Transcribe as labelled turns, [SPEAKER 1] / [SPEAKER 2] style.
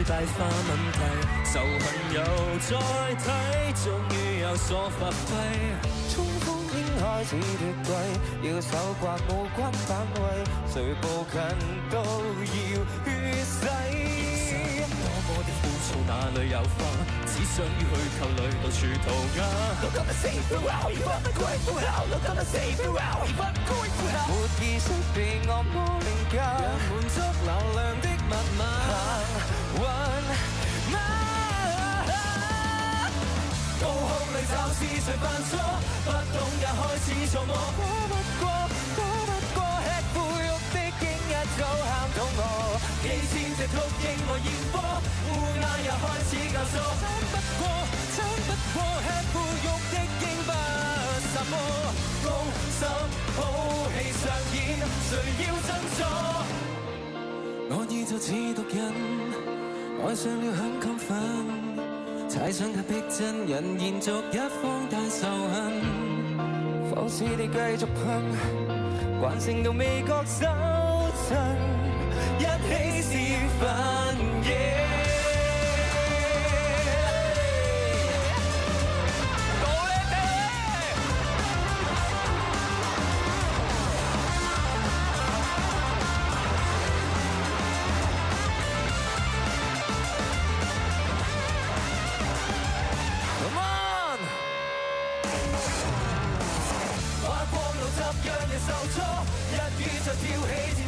[SPEAKER 1] 最大化問題，仇恨又再睇，終於有所發揮。
[SPEAKER 2] 衝鋒已開始脫軌，要守慣無關反胃，誰步近都要血洗。
[SPEAKER 1] 多麼的枯燥，哪裏有花？只想於虛構裏到處塗鴉。
[SPEAKER 2] Look on the safe route，已分不歸符號。Look on the safe route，已分不歸符號。沒意識被惡魔凌駕，
[SPEAKER 1] 讓滿足流量的密碼。
[SPEAKER 2] 行運嗎？
[SPEAKER 1] 高空裏找是誰犯錯？不懂也開始錯摸。
[SPEAKER 2] 躲不過吃腐肉的鷹一早喊肚餓。
[SPEAKER 1] 幾千隻禿鷹來驗貨，烏鴉也開始教唆。爭不過吃腐肉的鷹不什麼。公審好戲上演，誰要爭錯？我意就似毒癮，愛上了很亢奮，猜想他逼真人，延續一荒誕仇恨。
[SPEAKER 2] 放肆地繼續噴，慣性到未覺手震，一起示範嘢。
[SPEAKER 1] 把光路執讓人受挫，一於就跳起戰